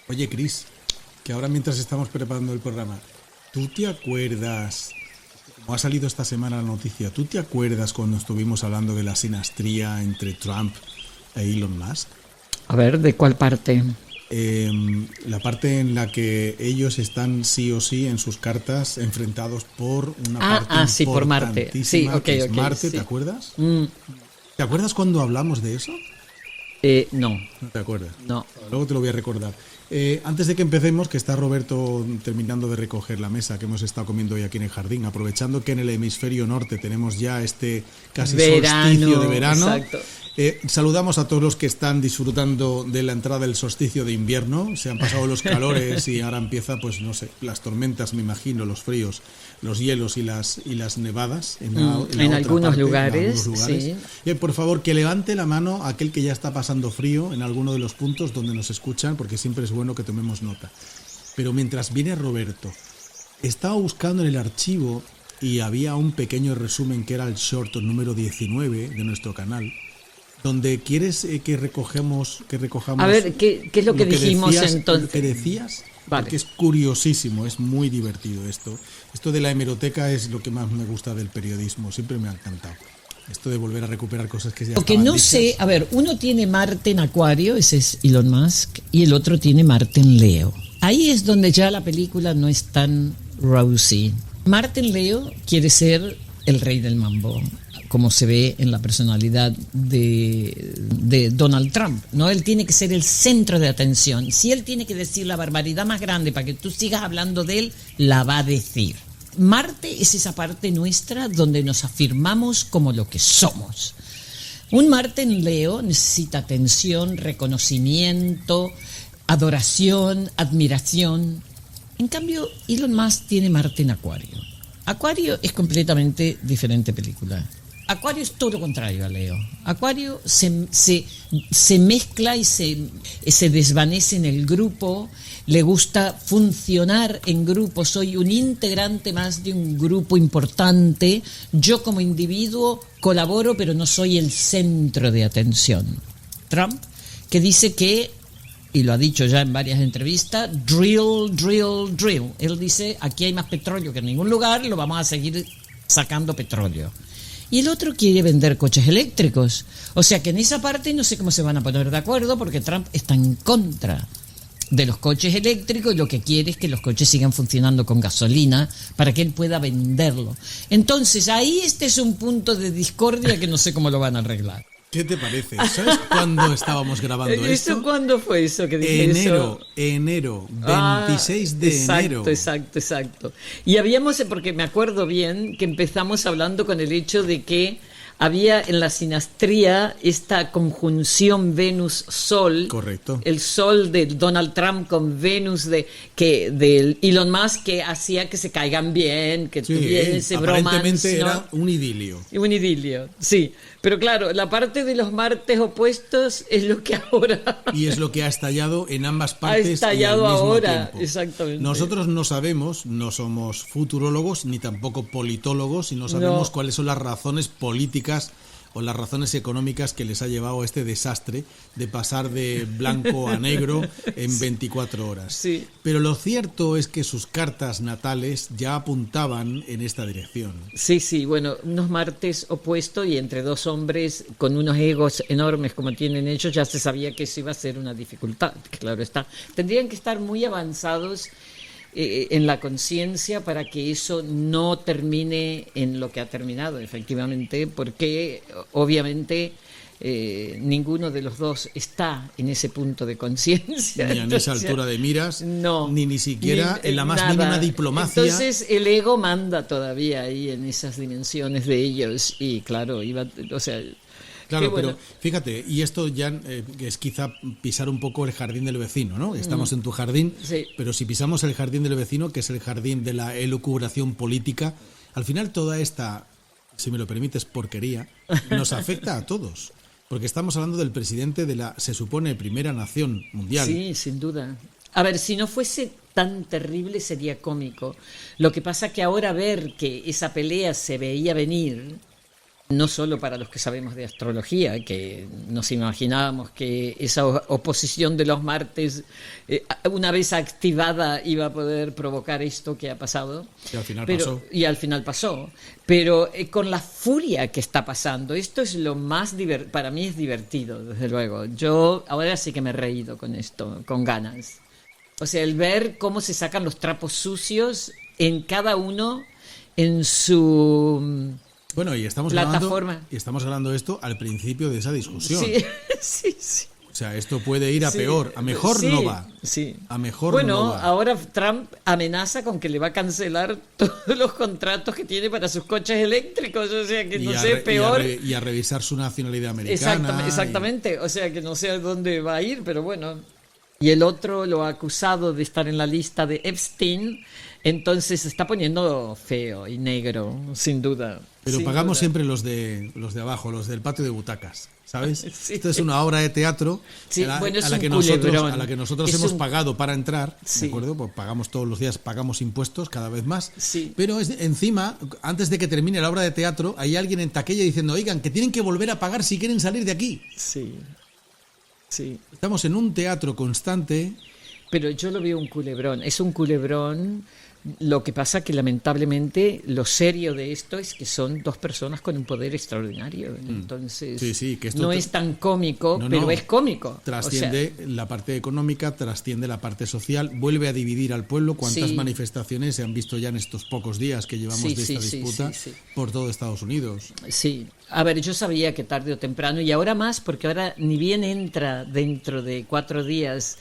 Oye, Cris, que ahora mientras estamos preparando el programa, ¿tú te acuerdas, como ha salido esta semana la noticia, ¿tú te acuerdas cuando estuvimos hablando de la sinastría entre Trump e Elon Musk? A ver, ¿de cuál parte? La parte en la que ellos están sí o sí en sus cartas enfrentados por una parte Sí, por Marte. Sí, importantísima, ok, que es ok. Marte, ¿te Sí. acuerdas? Mm, ¿Te acuerdas cuando hablamos de eso? no, No te acuerdas. no. Luego te lo voy a recordar. Antes de que empecemos, que está Roberto terminando de recoger la mesa que hemos estado comiendo hoy aquí en el jardín, aprovechando que en el hemisferio norte tenemos ya este casi solsticio de verano. Exacto. Saludamos a todos los que están disfrutando de la entrada del solsticio de invierno. Se han pasado los calores y ahora empieza, pues no sé, las tormentas, me imagino, los fríos, los hielos y las nevadas en algunos lugares. Sí. Por favor, que levante la mano aquel que ya está pasando frío en alguno de los puntos donde nos escuchan, porque siempre es bueno que tomemos nota. Pero mientras viene Roberto, estaba buscando en el archivo y había un pequeño resumen que era el short número 19 de nuestro canal, donde quieres que recojamos. A ver, ¿qué es lo que dijimos decías, entonces? Lo que decías, Vale. porque es curiosísimo, es muy divertido esto. Esto de la hemeroteca es lo que más me gusta del periodismo, siempre me ha encantado. Esto de volver a recuperar cosas que ya Lo que estaban no dichas. sé, a ver, uno tiene Marte en Acuario, ese es Elon Musk, y el otro tiene Marte en Leo. Ahí es donde ya la película no es tan rosy. Marte en Leo quiere ser el rey del mambo, como se ve en la personalidad de Donald Trump, ¿no? Él tiene que ser el centro de atención. Si él tiene que decir la barbaridad más grande para que tú sigas hablando de él, la va a decir. Marte es esa parte nuestra donde nos afirmamos como lo que somos. Un Marte en Leo necesita atención, reconocimiento, adoración, admiración. En cambio, Elon Musk tiene Marte en Acuario. Acuario es completamente diferente película. Acuario es todo lo contrario a Leo. Acuario se mezcla y se desvanece en el grupo, le gusta funcionar en grupo, soy un integrante más de un grupo importante, yo como individuo colaboro pero no soy el centro de atención. Trump, que dice que, y lo ha dicho ya en varias entrevistas, drill, drill, drill. Él dice, aquí hay más petróleo que en ningún lugar, lo vamos a seguir sacando petróleo. Y el otro quiere vender coches eléctricos. O sea que en esa parte no sé cómo se van a poner de acuerdo porque Trump está en contra de los coches eléctricos y lo que quiere es que los coches sigan funcionando con gasolina para que él pueda venderlo. Entonces ahí este es un punto de discordia que no sé cómo lo van a arreglar. ¿Qué te parece? ¿Sabes cuándo estábamos grabando esto? ¿Eso cuándo fue eso que dije eso? Enero, 26 de enero. Exacto. Y habíamos, porque me acuerdo bien, que empezamos hablando con el hecho de que había en la sinastría esta conjunción Venus-Sol. Correcto. El Sol de Donald Trump con Venus de Elon Musk, que hacía que se caigan bien, que tuviera ese bromance, aparentemente ¿no? era un idilio. Un idilio, sí. Pero claro, la parte de los Martes opuestos es lo que ahora... Y es lo que ha estallado en ambas partes. Ha estallado y al mismo ahora, tiempo. exactamente. Nosotros no sabemos, no somos futurólogos ni tampoco politólogos y no sabemos cuáles son las razones políticas o las razones económicas que les ha llevado a este desastre de pasar de blanco a negro en 24 horas. Sí. Pero lo cierto es que sus cartas natales ya apuntaban en esta dirección. Sí, bueno, unos Martes opuestos y entre dos hombres con unos egos enormes como tienen ellos, ya se sabía que eso iba a ser una dificultad, claro está. Tendrían que estar muy avanzados en la conciencia para que eso no termine en lo que ha terminado, efectivamente, porque obviamente ninguno de los dos está en ese punto de conciencia. Ni en esa altura de miras, no, ni siquiera en la más nada. mínima diplomacia. Entonces el ego manda todavía ahí en esas dimensiones de ellos y claro, Claro, bueno. pero fíjate, y esto ya es quizá pisar un poco el jardín del vecino, ¿no? Estamos en tu jardín, sí. Pero si pisamos el jardín del vecino, que es el jardín de la elucubración política, al final toda esta, si me lo permites, porquería, nos afecta a todos. Porque estamos hablando del presidente de la, se supone, primera nación mundial. Sí, sin duda. A ver, si no fuese tan terrible sería cómico. Lo que pasa que ahora ver que esa pelea se veía venir no solo para los que sabemos de astrología, que nos imaginábamos que esa oposición de los Martes, una vez activada, iba a poder provocar esto que ha pasado. Y al final pasó. Y al final pasó. Pero con la furia que está pasando, esto es lo más para mí es divertido, desde luego. Yo ahora sí que me he reído con esto, con ganas. O sea, el ver cómo se sacan los trapos sucios en cada uno en su... Bueno, y estamos hablando de esto al principio de esa discusión. Sí, sí, sí. O sea, esto puede ir a peor. A mejor no va. Sí. A mejor no va. Ahora Trump amenaza con que le va a cancelar todos los contratos que tiene para sus coches eléctricos. O sea, que peor. Y a revisar su nacionalidad americana. Exactamente. O sea, que no sé a dónde va a ir, pero bueno. Y el otro lo ha acusado de estar en la lista de Epstein. Entonces se está poniendo feo y negro, sin duda. Pero pagamos siempre los de abajo, los del patio de butacas, ¿sabes? Sí. Esto es una obra de teatro a la que nosotros hemos pagado para entrar, ¿de acuerdo? Pues pagamos todos los días, pagamos impuestos cada vez más. Sí. Pero encima, antes de que termine la obra de teatro, hay alguien en taquilla diciendo, oigan, que tienen que volver a pagar si quieren salir de aquí. Sí. Sí. Estamos en un teatro constante. Pero yo lo veo un culebrón. Es un culebrón. Lo que pasa que lamentablemente lo serio de esto es que son dos personas con un poder extraordinario. Entonces que esto no es tan cómico, pero es cómico. Trasciende la parte económica, trasciende la parte social, vuelve a dividir al pueblo. ¿Cuántas manifestaciones se han visto ya en estos pocos días que llevamos de esta disputa por todo Estados Unidos? Sí. A ver, yo sabía que tarde o temprano, y ahora más, porque ahora ni bien entra dentro de 4 días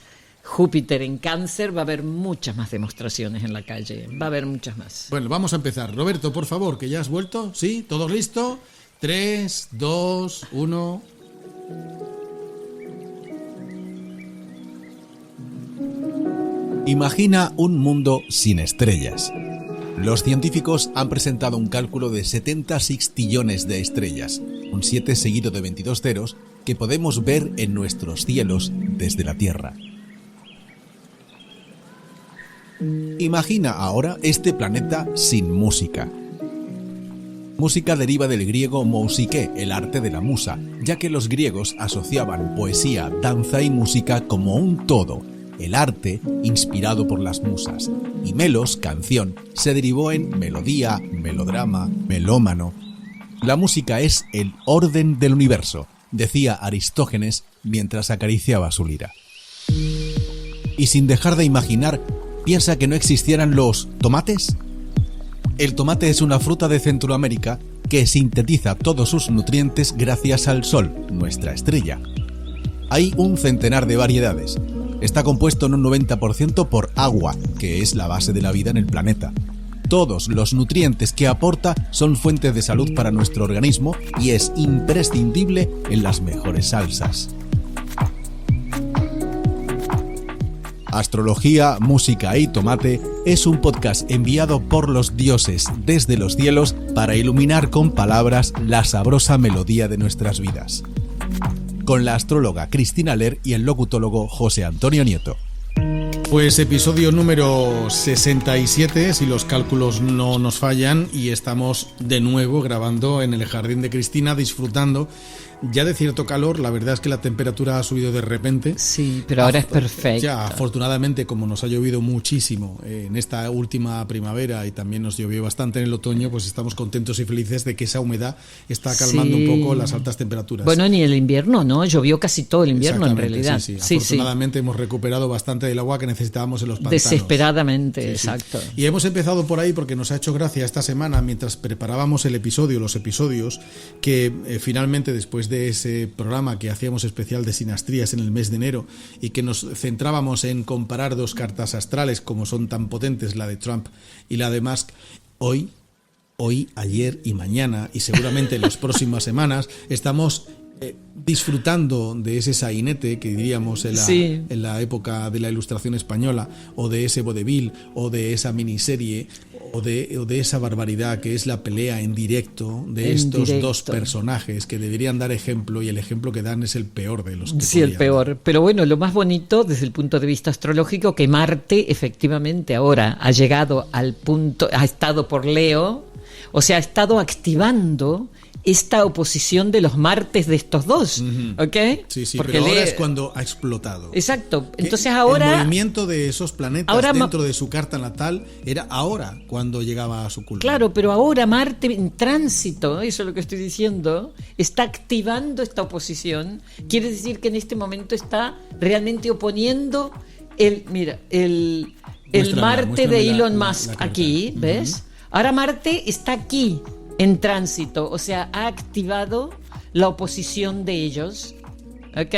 Júpiter en Cáncer, va a haber muchas más demostraciones en la calle, va a haber muchas más. Bueno, vamos a empezar. Roberto, por favor, que ya has vuelto, ¿sí? ¿Todos listos? 3, 2, 1... Imagina un mundo sin estrellas. Los científicos han presentado un cálculo de 70 sextillones de estrellas, un 7 seguido de 22 ceros, que podemos ver en nuestros cielos desde la Tierra. Imagina ahora este planeta sin música. Música deriva del griego mousike, el arte de la musa, ya que los griegos asociaban poesía, danza y música como un todo, el arte inspirado por las musas, y melos, canción, se derivó en melodía, melodrama, melómano. La música es el orden del universo, decía Aristógenes mientras acariciaba su lira. Y sin dejar de imaginar, ¿piensa que no existieran los tomates? El tomate es una fruta de Centroamérica que sintetiza todos sus nutrientes gracias al sol, nuestra estrella. Hay un centenar de variedades. Está compuesto en un 90% por agua, que es la base de la vida en el planeta. Todos los nutrientes que aporta son fuentes de salud para nuestro organismo y es imprescindible en las mejores salsas. Astrología, Música y Tomate es un podcast enviado por los dioses desde los cielos para iluminar con palabras la sabrosa melodía de nuestras vidas. Con la astróloga Cristina Ler y el locutólogo José Antonio Nieto. Pues episodio número 67, si los cálculos no nos fallan, y estamos de nuevo grabando en el jardín de Cristina, disfrutando ya de cierto calor. La verdad es que la temperatura ha subido de repente. Sí, pero ahora es perfecto. Ya, afortunadamente, como nos ha llovido muchísimo en esta última primavera y también nos llovió bastante en el otoño, pues estamos contentos y felices de que esa humedad está calmando un poco las altas temperaturas. Bueno, ni el invierno, ¿no? Llovió casi todo el invierno en realidad. Sí. Afortunadamente hemos recuperado bastante del agua que necesitábamos en los pantanos. Desesperadamente, exacto. Y hemos empezado por ahí porque nos ha hecho gracia esta semana, mientras preparábamos los episodios, que finalmente después de ese programa que hacíamos especial de sinastrías en el mes de enero y que nos centrábamos en comparar dos cartas astrales como son tan potentes, la de Trump y la de Musk, hoy, ayer y mañana, y seguramente en las próximas semanas, estamos disfrutando de ese sainete que diríamos en la época de la Ilustración española, o de ese vodevil, o de esa miniserie, o de esa barbaridad que es la pelea en directo de estos dos personajes que deberían dar ejemplo, y el ejemplo que dan es el peor de los que sí, el peor. Pero bueno, lo más bonito desde el punto de vista astrológico, que Marte efectivamente ahora ha llegado al punto, ha estado por Leo, o sea, ha estado activando esta oposición de los Martes de estos dos, ¿ok? Sí, Porque pero ahora es cuando ha explotado. Exacto. Que Entonces ahora... el movimiento de esos planetas ahora dentro de su carta natal era ahora cuando llegaba a su culmen. Claro, pero ahora Marte en tránsito, eso es lo que estoy diciendo, está activando esta oposición. Quiere decir que en este momento está realmente oponiendo el Marte de Elon Musk aquí, ¿ves? Ahora Marte está aquí en tránsito, o sea, ha activado la oposición de ellos, ¿ok?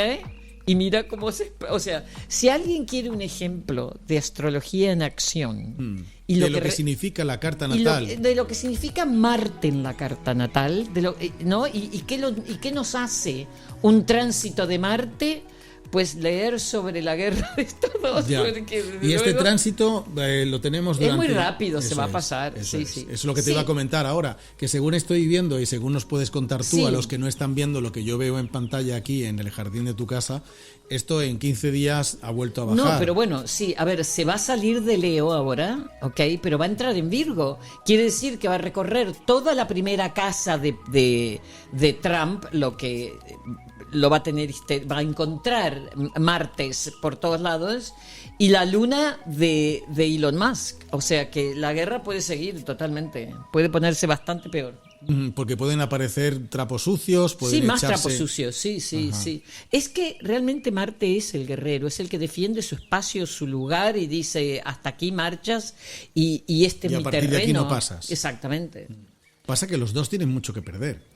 Y mira cómo o sea, si alguien quiere un ejemplo de astrología en acción y de lo que significa la carta natal, de lo que significa Marte en la carta natal, ¿no? Y qué nos hace un tránsito de Marte. Pues leer sobre la guerra de estos dos. Y este tránsito lo tenemos durante... Es muy rápido, se va a pasar. Sí. Es lo que te iba a comentar ahora, que según estoy viendo y según nos puedes contar tú a los que no están viendo lo que yo veo en pantalla aquí en el jardín de tu casa, esto en 15 días ha vuelto a bajar. No, pero bueno, sí, a ver, se va a salir de Leo ahora, ¿ok? Pero va a entrar en Virgo. Quiere decir que va a recorrer toda la primera casa de Trump, lo va a tener, va a encontrar Martes por todos lados y la luna de Elon Musk. O sea que la guerra puede seguir totalmente, puede ponerse bastante peor. Porque pueden aparecer trapos sucios, pueden más echarse... trapos sucios, sí. Es que realmente Marte es el guerrero, es el que defiende su espacio, su lugar y dice hasta aquí marchas y este es mi terreno. Y a partir de aquí no pasas. Exactamente. Pasa que los dos tienen mucho que perder.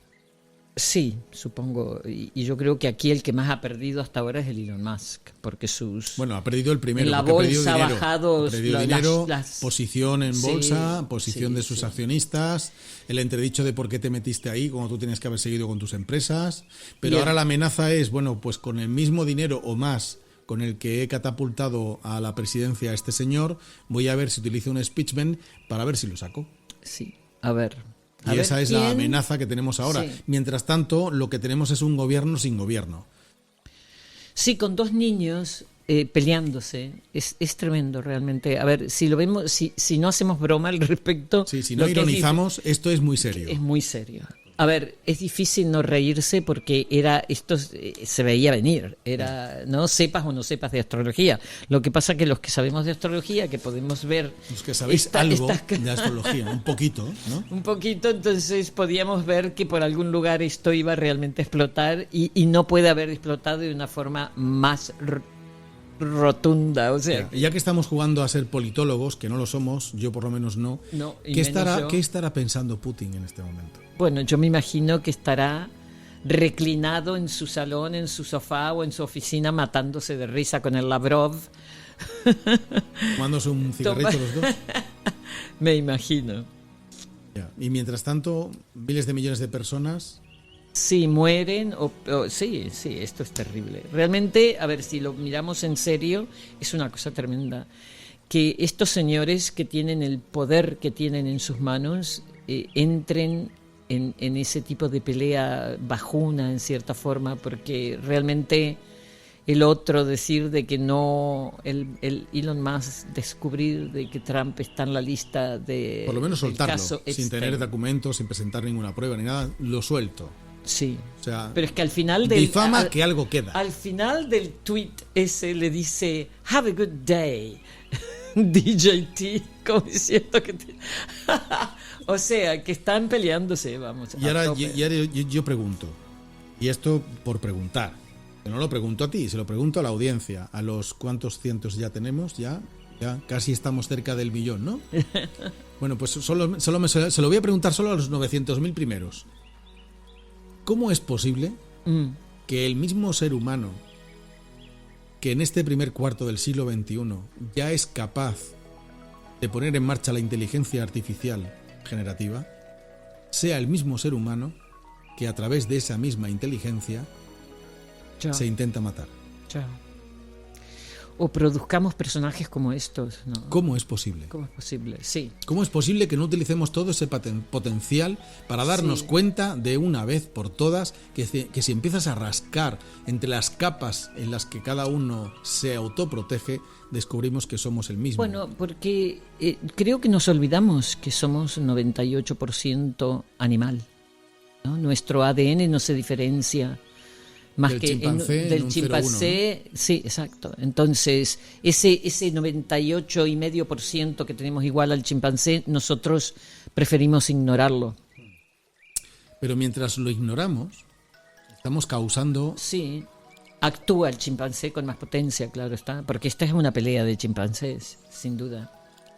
Sí, supongo. Y yo creo que aquí el que más ha perdido hasta ahora es el Elon Musk, porque Bueno, ha perdido el primero. En la bolsa ha bajado... Perdido dinero, posición en bolsa, posición de sus accionistas, el entredicho de por qué te metiste ahí, como tú tienes que haber seguido con tus empresas. Pero ahora la amenaza es, bueno, pues con el mismo dinero o más con el que he catapultado a la presidencia a este señor, voy a ver si utilizo un speechman para ver si lo saco. Sí, a ver... Y esa es la amenaza que tenemos ahora. Sí. Mientras tanto, lo que tenemos es un gobierno sin gobierno. Sí, con dos niños peleándose. Es tremendo realmente. A ver, si lo vemos, si no hacemos broma al respecto... Sí, si no ironizamos, esto es muy serio. Es muy serio. A ver, es difícil no reírse porque esto se veía venir, no sepas o no sepas de astrología. Lo que pasa que los que sabemos de astrología, que podemos ver... Los que sabéis algo de astrología, un poquito, ¿no? Un poquito, entonces podíamos ver que por algún lugar esto iba realmente a explotar y no puede haber explotado de una forma más rotunda, o sea... Ya que estamos jugando a ser politólogos, que no lo somos, yo por lo menos no, ¿qué estará pensando Putin en este momento? Bueno, yo me imagino que estará reclinado en su salón, en su sofá o en su oficina matándose de risa con el Lavrov. ¿Tomándose un cigarrito los dos? Me imagino. Y mientras tanto, miles de millones de personas... Sí, mueren. Sí, esto es terrible. Realmente, a ver, si lo miramos en serio, es una cosa tremenda. Que estos señores que tienen el poder que tienen en sus manos entren en ese tipo de pelea bajuna, en cierta forma, porque realmente el otro decir de que no, el Elon Musk descubrir de que Trump está en la lista de... Por lo menos soltarlo, sin tener documentos, sin presentar ninguna prueba ni nada, lo suelto. Sí, o sea, pero es que al final que algo queda. Al final del tweet ese le dice "Have a good day", DJT, como diciendo que o sea, que están peleándose, vamos. Y ahora yo pregunto, y esto por preguntar, no lo pregunto a ti, se lo pregunto a la audiencia, a los cuántos cientos ya tenemos, ya casi estamos cerca del billón, ¿no? Bueno, pues se lo voy a preguntar solo a los 900.000 primeros. ¿Cómo es posible que el mismo ser humano que en este primer cuarto del siglo XXI ya es capaz de poner en marcha la inteligencia artificial generativa, sea el mismo ser humano que a través de esa misma inteligencia se intenta matar? O produzcamos personajes como estos, ¿no? ¿Cómo es posible? ¿Cómo es posible? Sí. ¿Cómo es posible que no utilicemos todo ese potencial para darnos cuenta de una vez por todas que si empiezas a rascar entre las capas en las que cada uno se autoprotege, descubrimos que somos el mismo? Bueno, porque creo que nos olvidamos que somos 98% animal. ¿no? Nuestro ADN no se diferencia más Del que chimpancé en del un chimpancé, 0,1, ¿no? sí, exacto. Entonces, ese 98,5% que tenemos igual al chimpancé, nosotros preferimos ignorarlo. Pero mientras lo ignoramos, estamos causando... Sí, actúa el chimpancé con más potencia, claro está, porque esta es una pelea de chimpancés, sin duda.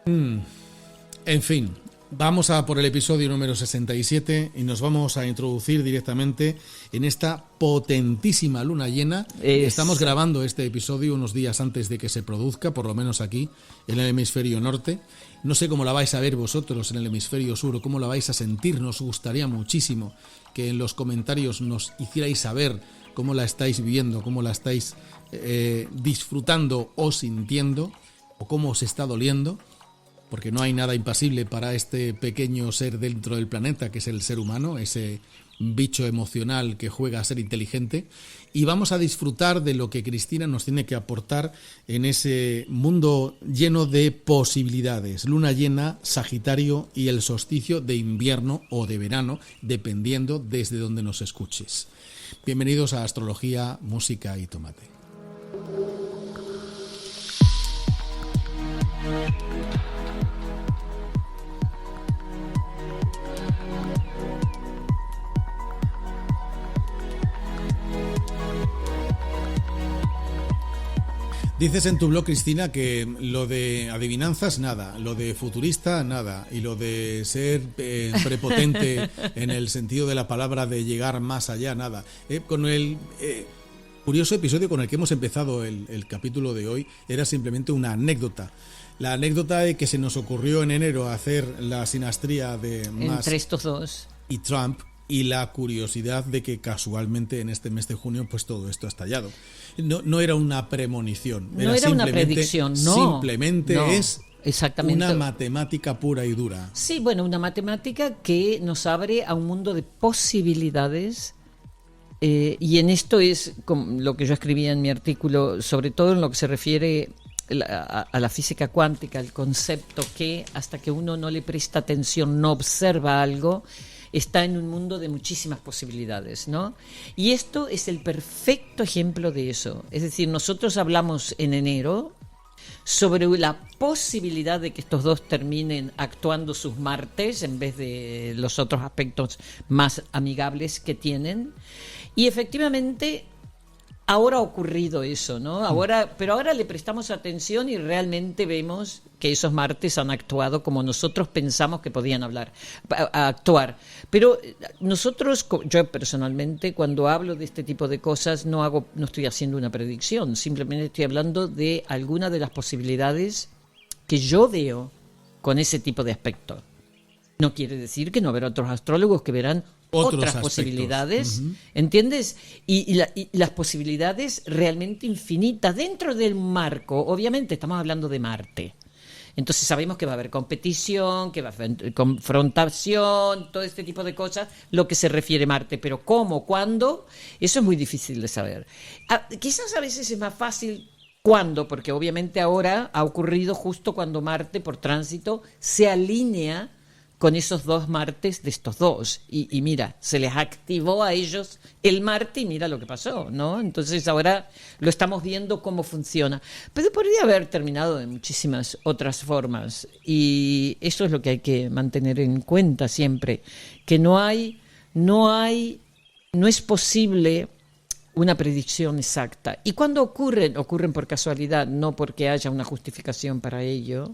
En fin, vamos a por el episodio número 67 y nos vamos a introducir directamente en esta potentísima luna llena. Estamos grabando este episodio unos días antes de que se produzca, por lo menos aquí, en el hemisferio norte. No sé cómo la vais a ver vosotros en el hemisferio sur o cómo la vais a sentir. Nos gustaría muchísimo que en los comentarios nos hicierais saber cómo la estáis viviendo, cómo la estáis disfrutando o sintiendo, o cómo os está doliendo, porque no hay nada impasible para este pequeño ser dentro del planeta, que es el ser humano, ese bicho emocional que juega a ser inteligente. Y vamos a disfrutar de lo que Cristina nos tiene que aportar en ese mundo lleno de posibilidades. Luna llena, Sagitario y el solsticio de invierno o de verano, dependiendo desde donde nos escuches. Bienvenidos a Astrología, Música y Tomate. Dices en tu blog, Cristina, que lo de adivinanzas, nada, lo de futurista, nada, y lo de ser prepotente en el sentido de la palabra de llegar más allá, nada. Con el curioso episodio con el que hemos empezado el capítulo de hoy, era simplemente una anécdota. La anécdota de que se nos ocurrió en enero hacer la sinastría de Musk Entre estos dos. y Trump, y la curiosidad de que casualmente en este mes de junio pues todo esto ha estallado. No era una premonición, No era una predicción, no. Simplemente No, es exactamente. una matemática pura y dura. Sí, bueno, una matemática que nos abre a un mundo de posibilidades, y en esto es como lo que yo escribía en mi artículo, sobre todo en lo que se refiere a la física cuántica, el concepto que hasta que uno no le presta atención, no observa algo, está en un mundo de muchísimas posibilidades, ¿no? Y esto es el perfecto ejemplo de eso. Es decir, nosotros hablamos en enero sobre la posibilidad de que estos dos terminen actuando sus Martes en vez de los otros aspectos más amigables que tienen. Y efectivamente ahora ha ocurrido eso, ¿no? Pero ahora le prestamos atención y realmente vemos que esos Martes han actuado como nosotros pensamos que podían actuar. Pero nosotros, yo personalmente, cuando hablo de este tipo de cosas, no estoy haciendo una predicción, simplemente estoy hablando de algunas de las posibilidades que yo veo con ese tipo de aspecto. No quiere decir que no habrá otros astrólogos que verán otras posibilidades, ¿entiendes? Y las posibilidades realmente infinitas dentro del marco. Obviamente estamos hablando de Marte. Entonces sabemos que va a haber competición, que va a haber confrontación, todo este tipo de cosas, lo que se refiere a Marte. Pero ¿cómo? ¿Cuándo? Eso es muy difícil de saber. Quizás a veces es más fácil cuándo, porque obviamente ahora ha ocurrido justo cuando Marte, por tránsito, se alinea con esos dos Martes de estos dos. Y mira, se les activó a ellos el Marte y mira lo que pasó, ¿no? Entonces ahora lo estamos viendo cómo funciona. Pero podría haber terminado de muchísimas otras formas. Y eso es lo que hay que mantener en cuenta siempre. Que no es posible una predicción exacta. Y cuando ocurren por casualidad, no porque haya una justificación para ello.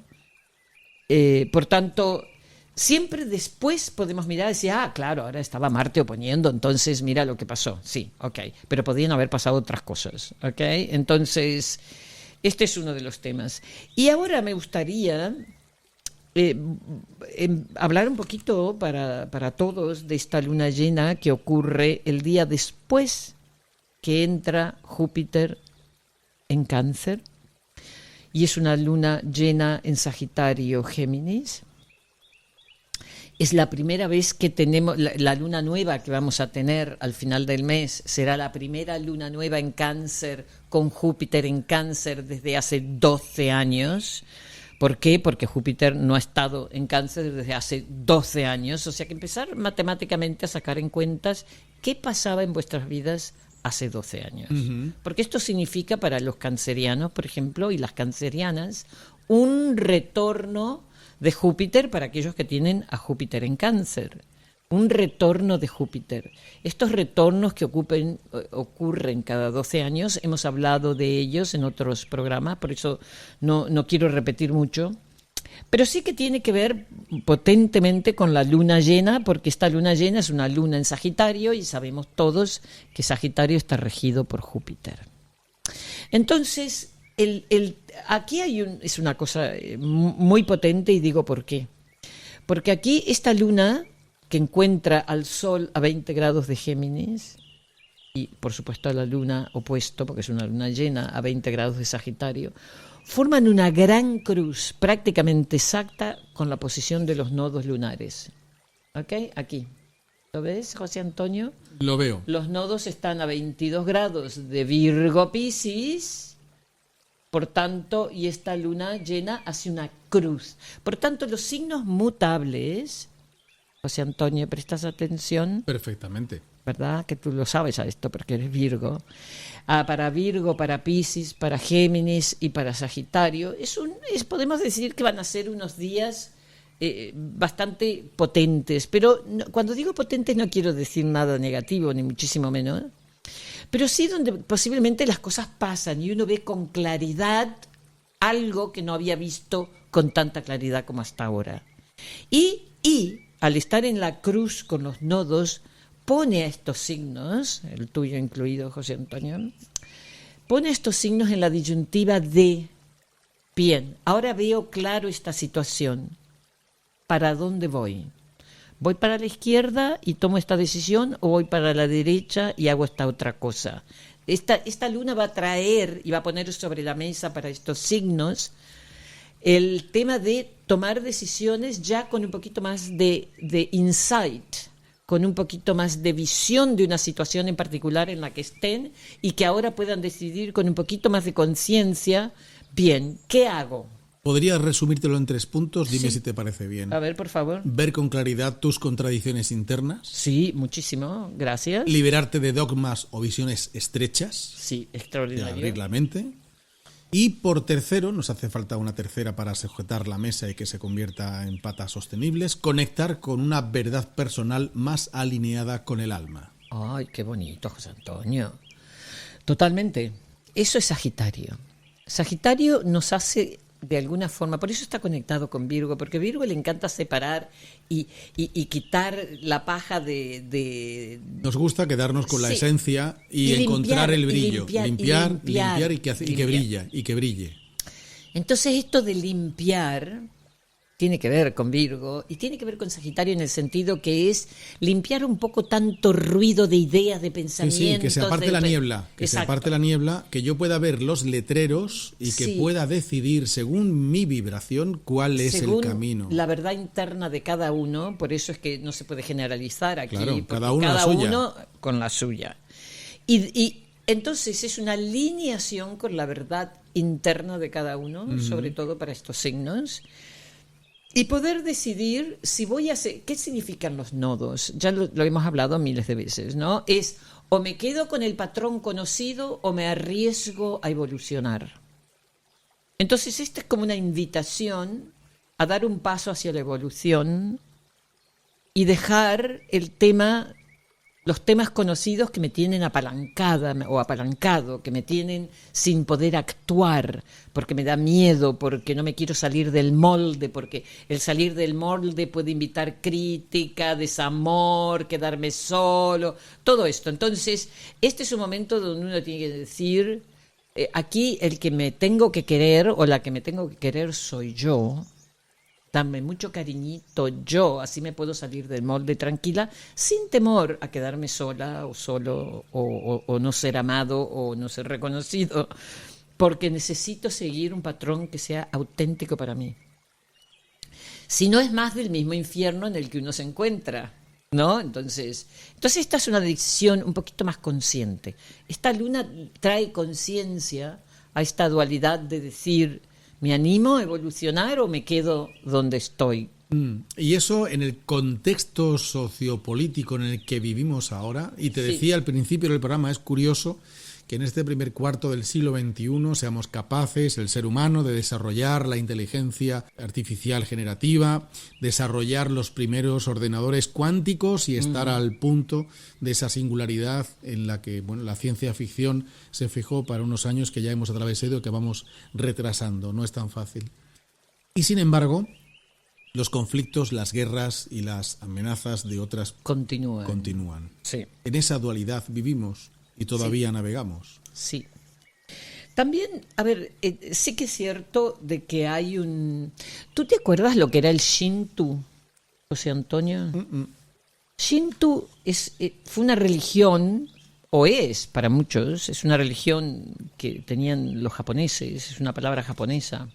Por tanto, siempre después podemos mirar y decir, claro, ahora estaba Marte oponiendo, entonces mira lo que pasó. Sí, ok, pero podían haber pasado otras cosas, ok. Entonces, este es uno de los temas. Y ahora me gustaría hablar un poquito para todos de esta luna llena que ocurre el día después que entra Júpiter en Cáncer, y es una luna llena en Sagitario, Géminis. Es la primera vez que tenemos la luna nueva que vamos a tener al final del mes. Será la primera luna nueva en Cáncer, con Júpiter en Cáncer desde hace 12 años. ¿Por qué? Porque Júpiter no ha estado en Cáncer desde hace 12 años, o sea que empezar matemáticamente a sacar en cuentas qué pasaba en vuestras vidas hace 12 años. Porque esto significa para los cancerianos, por ejemplo, y las cancerianas, un retorno de Júpiter para aquellos que tienen a Júpiter en Cáncer. Un retorno de Júpiter. Estos retornos que ocurren cada 12 años, hemos hablado de ellos en otros programas, por eso no quiero repetir mucho, pero sí que tiene que ver potentemente con la luna llena, porque esta luna llena es una luna en Sagitario y sabemos todos que Sagitario está regido por Júpiter. Entonces, aquí es una cosa muy potente y digo por qué. Porque aquí esta luna que encuentra al Sol a 20 grados de Géminis y por supuesto a la luna opuesto, porque es una luna llena a 20 grados de Sagitario, forman una gran cruz prácticamente exacta con la posición de los nodos lunares. ¿Ok? Aquí. ¿Lo ves, José Antonio? Lo veo. Los nodos están a 22 grados de Virgo Piscis, por tanto, y esta luna llena hace una cruz. Por tanto, los signos mutables, José Antonio, ¿prestas atención? Perfectamente. ¿Verdad? Que tú lo sabes a esto porque eres Virgo. Para Virgo, para Piscis, para Géminis y para Sagitario, podemos decir que van a ser unos días bastante potentes. Pero cuando digo potentes no quiero decir nada negativo, ni muchísimo menos. Pero sí donde posiblemente las cosas pasan y uno ve con claridad algo que no había visto con tanta claridad como hasta ahora. Y al estar en la cruz con los nodos, pone a estos signos, el tuyo incluido, José Antonio, pone estos signos en la disyuntiva de, bien, ahora veo claro esta situación, ¿para dónde voy? ¿Voy para la izquierda y tomo esta decisión o voy para la derecha y hago esta otra cosa? Esta luna va a traer y va a poner sobre la mesa para estos signos el tema de tomar decisiones ya con un poquito más de insight, con un poquito más de visión de una situación en particular en la que estén y que ahora puedan decidir con un poquito más de conciencia, bien, ¿qué hago? ¿Podrías resumírtelo en 3 puntos? Dime Sí. si te parece bien. A ver, por favor. Ver con claridad tus contradicciones internas. Sí, muchísimo, gracias. Liberarte de dogmas o visiones estrechas. Sí, De extraordinario. abrir la mente. Y por tercero, nos hace falta una tercera para sujetar la mesa y que se convierta en patas sostenibles, conectar con una verdad personal más alineada con el alma. Ay, qué bonito, José Antonio. Totalmente. Eso es Sagitario. Sagitario nos hace de alguna forma, por eso está conectado con Virgo, porque a Virgo le encanta separar y quitar la paja de Nos gusta quedarnos con la Sí. esencia y Y encontrar el limpiar, brillo. y Limpiar y que limpiar. brille. Entonces esto de limpiar tiene que ver con Virgo y tiene que ver con Sagitario en el sentido que es limpiar un poco tanto ruido de ideas, de Sí, pensamientos. que se aparte la niebla, Exacto. que yo pueda ver los letreros y que Sí. pueda decidir según mi vibración cuál es Según el camino. la verdad interna de cada uno, por eso es que no se puede generalizar aquí, Claro, porque cada uno la suya. uno con la suya. Y entonces es una alineación con la verdad interna de cada uno, sobre todo para estos signos. Y poder decidir si voy a hacer... ¿Qué significan los nodos? Ya lo hemos hablado miles de veces, ¿no? Es o me quedo con el patrón conocido o me arriesgo a evolucionar. Entonces, esta es como una invitación a dar un paso hacia la evolución y dejar los temas conocidos que me tienen apalancada o apalancado, que me tienen sin poder actuar, porque me da miedo, porque no me quiero salir del molde, porque el salir del molde puede invitar crítica, desamor, quedarme solo, todo esto. Entonces, este es un momento donde uno tiene que decir, aquí el que me tengo que querer o la que me tengo que querer soy yo. Dame mucho cariñito yo, así me puedo salir del molde tranquila, sin temor a quedarme sola o solo o no ser amado o no ser reconocido, porque necesito seguir un patrón que sea auténtico para mí. Si no es más del mismo infierno en el que uno se encuentra, ¿no? Entonces esta es una decisión un poquito más consciente. Esta luna trae conciencia a esta dualidad de decir, ¿Me animo a evolucionar o me quedo donde estoy? Y eso en el contexto sociopolítico en el que vivimos ahora, y te decía al principio del programa, es curioso que en este primer cuarto del siglo XXI seamos capaces, el ser humano, de desarrollar la inteligencia artificial generativa, desarrollar los primeros ordenadores cuánticos y estar al punto de esa singularidad en la que la ciencia ficción se fijó para unos años que ya hemos atravesado y que vamos retrasando. No es tan fácil. Y sin embargo, los conflictos, las guerras y las amenazas de otras continúan. Sí. En esa dualidad vivimos y todavía navegamos. Sí. También, a ver, sí que es cierto de que hay un... ¿Tú te acuerdas lo que era el Shinto, José Antonio? Shinto fue una religión, o es para muchos, es una religión que tenían los japoneses, es una palabra japonesa,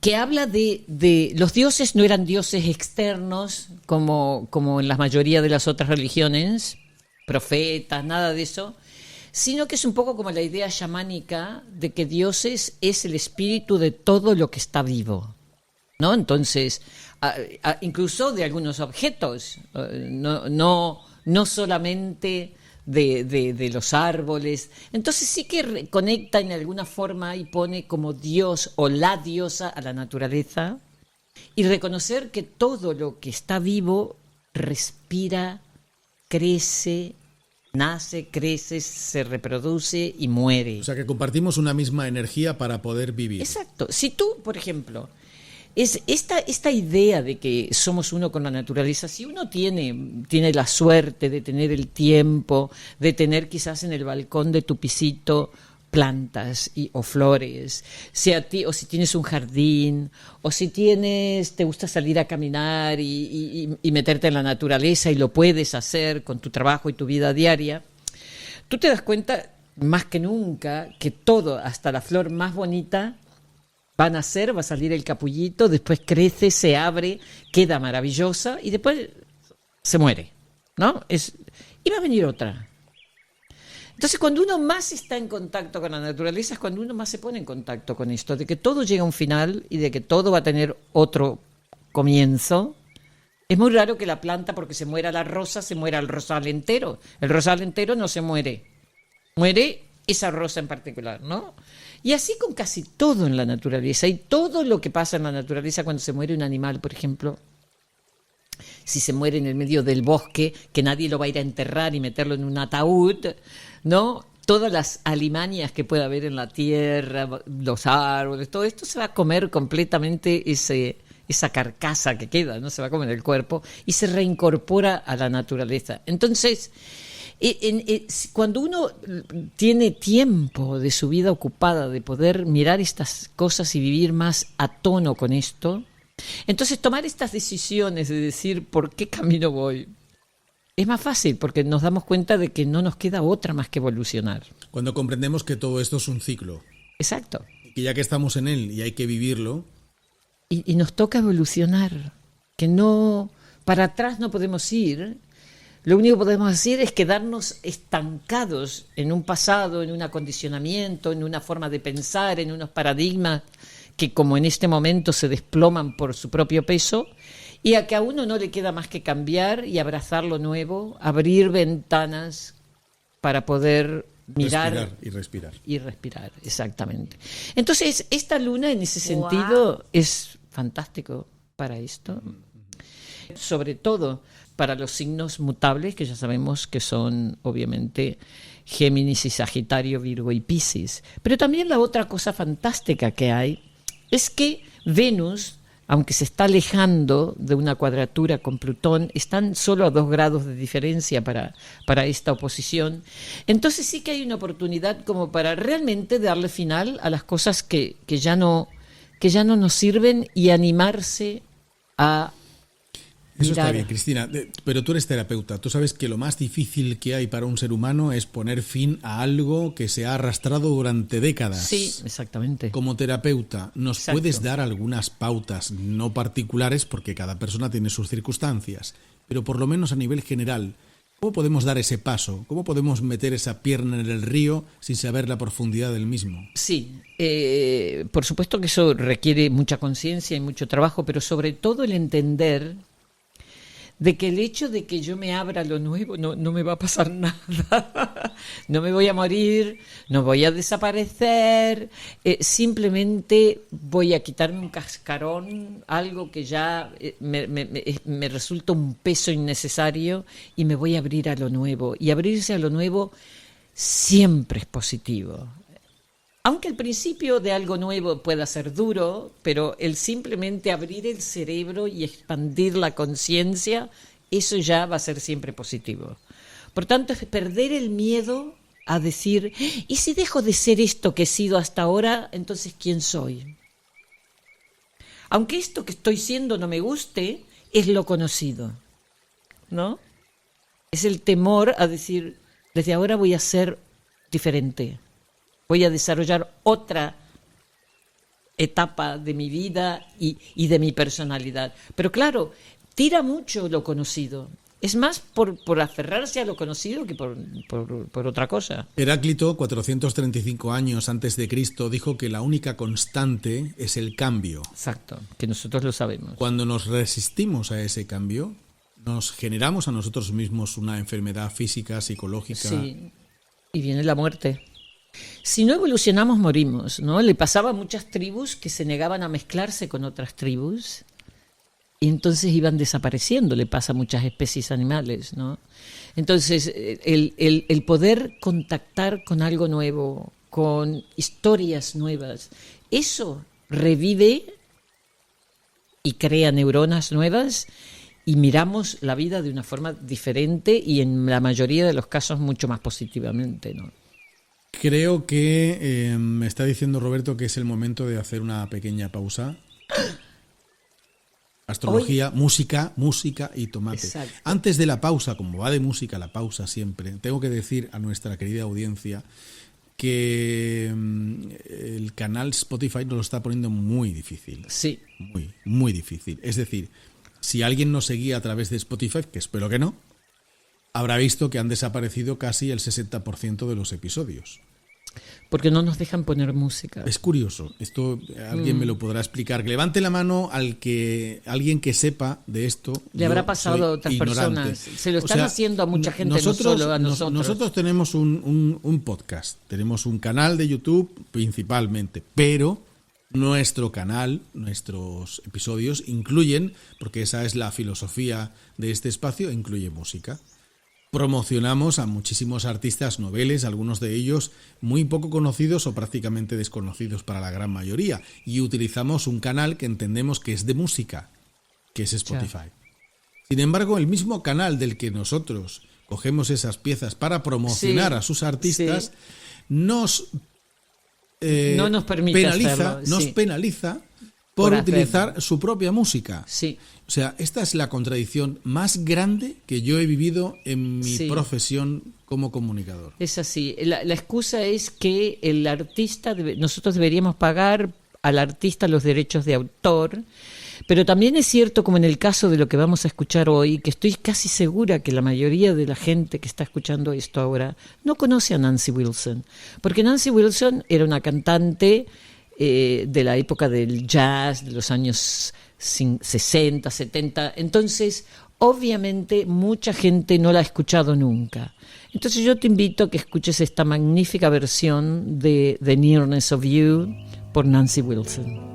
que habla de los dioses no eran dioses externos como en la mayoría de las otras religiones, profetas, nada de eso, sino que es un poco como la idea chamánica de que dioses es el espíritu de todo lo que está vivo, ¿no? Entonces, incluso de algunos objetos, no solamente de los árboles. Entonces sí que conecta en alguna forma y pone como Dios o la diosa a la naturaleza, y reconocer que todo lo que está vivo respira, crece, nace, crece, se reproduce y muere. O sea que compartimos una misma energía para poder vivir. Exacto. Si tú, por ejemplo, es esta idea de que somos uno con la naturaleza, si uno tiene la suerte de tener el tiempo, de tener quizás en el balcón de tu pisito plantas o flores, o si tienes un jardín, o si te gusta salir a caminar y meterte en la naturaleza y lo puedes hacer con tu trabajo y tu vida diaria, tú te das cuenta más que nunca que todo, hasta la flor más bonita, va a nacer, va a salir el capullito, después crece, se abre, queda maravillosa y después se muere, ¿no? Y va a venir otra. Entonces, cuando uno más está en contacto con la naturaleza es cuando uno más se pone en contacto con esto, de que todo llega a un final y de que todo va a tener otro comienzo. Es muy raro que la planta, porque se muera la rosa, se muera el rosal entero. El rosal entero no se muere. Muere esa rosa en particular, ¿no? Y así con casi todo en la naturaleza. Y todo lo que pasa en la naturaleza cuando se muere un animal, por ejemplo, si se muere en el medio del bosque, que nadie lo va a ir a enterrar y meterlo en un ataúd, ¿no? Todas las alimañas que pueda haber en la tierra, los árboles, todo esto se va a comer completamente esa carcasa que queda, ¿no? Se va a comer el cuerpo y se reincorpora a la naturaleza. Entonces, cuando uno tiene tiempo de su vida ocupada de poder mirar estas cosas y vivir más a tono con esto, entonces tomar estas decisiones de decir por qué camino voy es más fácil, porque nos damos cuenta de que no nos queda otra más que evolucionar. Cuando comprendemos que todo esto es un ciclo. Exacto. Que ya que estamos en él y hay que vivirlo. Y nos toca evolucionar, que no, para atrás no podemos ir. Lo único que podemos hacer es quedarnos estancados en un pasado, en un acondicionamiento, en una forma de pensar, en unos paradigmas que como en este momento se desploman por su propio peso, y a que a uno no le queda más que cambiar y abrazar lo nuevo, abrir ventanas para poder mirar y respirar, exactamente. Entonces, esta luna en ese sentido es fantástico para esto, sobre todo para los signos mutables, que ya sabemos que son obviamente Géminis y Sagitario, Virgo y Piscis. Pero también la otra cosa fantástica que hay es que Venus, aunque se está alejando de una cuadratura con Plutón, están solo a 2 grados de diferencia para esta oposición. Entonces sí que hay una oportunidad como para realmente darle final a las cosas que ya no nos sirven y animarse a Eso está bien, Cristina, pero tú eres terapeuta. Tú sabes que lo más difícil que hay para un ser humano es poner fin a algo que se ha arrastrado durante décadas. Sí, exactamente. Como terapeuta, ¿nos puedes dar algunas pautas, no particulares, porque cada persona tiene sus circunstancias, pero por lo menos a nivel general, ¿Cómo podemos dar ese paso? ¿Cómo podemos meter esa pierna en el río sin saber la profundidad del mismo? Sí, por supuesto que eso requiere mucha conciencia y mucho trabajo, pero sobre todo el entender de que el hecho de que yo me abra a lo nuevo no me va a pasar nada, no me voy a morir, no voy a desaparecer, simplemente voy a quitarme un cascarón, algo que ya me resulta un peso innecesario, y me voy a abrir a lo nuevo. Y abrirse a lo nuevo siempre es positivo. Aunque el principio de algo nuevo pueda ser duro, pero el simplemente abrir el cerebro y expandir la conciencia, eso ya va a ser siempre positivo. Por tanto, es perder el miedo a decir, ¿y si dejo de ser esto que he sido hasta ahora, entonces quién soy? Aunque esto que estoy siendo no me guste, es lo conocido, ¿no? Es el temor a decir, desde ahora voy a ser diferente. Voy a desarrollar otra etapa de mi vida y de mi personalidad. Pero claro, tira mucho lo conocido. Es más por aferrarse a lo conocido que por otra cosa. Heráclito, 435 años antes de Cristo, dijo que la única constante es el cambio. Exacto, que nosotros lo sabemos. Cuando nos resistimos a ese cambio, nos generamos a nosotros mismos una enfermedad física, psicológica. Sí, y viene la muerte. Si no evolucionamos, morimos, ¿no? Le pasaba a muchas tribus que se negaban a mezclarse con otras tribus y entonces iban desapareciendo. Le pasa a muchas especies animales, ¿no? Entonces, el poder contactar con algo nuevo, con historias nuevas, eso revive y crea neuronas nuevas y miramos la vida de una forma diferente y en la mayoría de los casos mucho más positivamente, ¿no? Creo que me está diciendo Roberto que es el momento de hacer una pequeña pausa. Astrología, música y tomate. Exacto. Antes de la pausa, como va de música la pausa siempre, tengo que decir a nuestra querida audiencia que el canal Spotify nos lo está poniendo muy difícil. Sí. Muy, muy difícil. Es decir, si alguien nos seguía a través de Spotify, que espero que no, habrá visto que han desaparecido casi el 60% de los episodios. Porque no nos dejan poner música. Es curioso, esto alguien me lo podrá explicar. Que levante la mano alguien que sepa de esto. Le habrá pasado a otras personas. Se lo están haciendo a mucha gente, no solo a nosotros. Nosotros tenemos un podcast, tenemos un canal de YouTube principalmente, pero nuestro canal, nuestros episodios incluyen, porque esa es la filosofía de este espacio, incluye música. Promocionamos a muchísimos artistas noveles, algunos de ellos muy poco conocidos o prácticamente desconocidos para la gran mayoría, y utilizamos un canal que entendemos que es de música, que es Spotify. Sin embargo, el mismo canal del que nosotros cogemos esas piezas para promocionar a sus artistas no nos penaliza por utilizar su propia música. Sí. O sea, esta es la contradicción más grande que yo he vivido en mi profesión como comunicador. Es así. La excusa es que el artista, nosotros deberíamos pagar al artista los derechos de autor, pero también es cierto, como en el caso de lo que vamos a escuchar hoy, que estoy casi segura que la mayoría de la gente que está escuchando esto ahora no conoce a Nancy Wilson, porque Nancy Wilson era una cantante de la época del jazz, de los años 60, 70, entonces obviamente mucha gente no la ha escuchado nunca. Entonces yo te invito a que escuches esta magnífica versión de The Nearness of You por Nancy Wilson.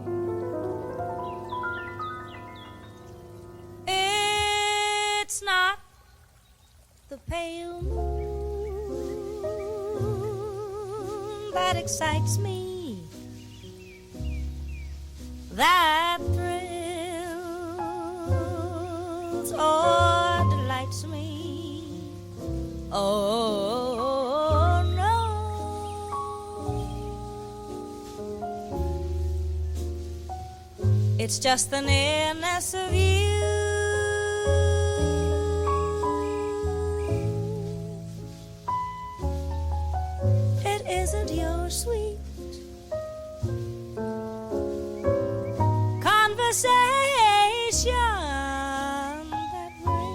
It's not the pale moon that excites me, that thrills or delights me. Oh no, it's just the nearness of you. It isn't your sweet conversation that brings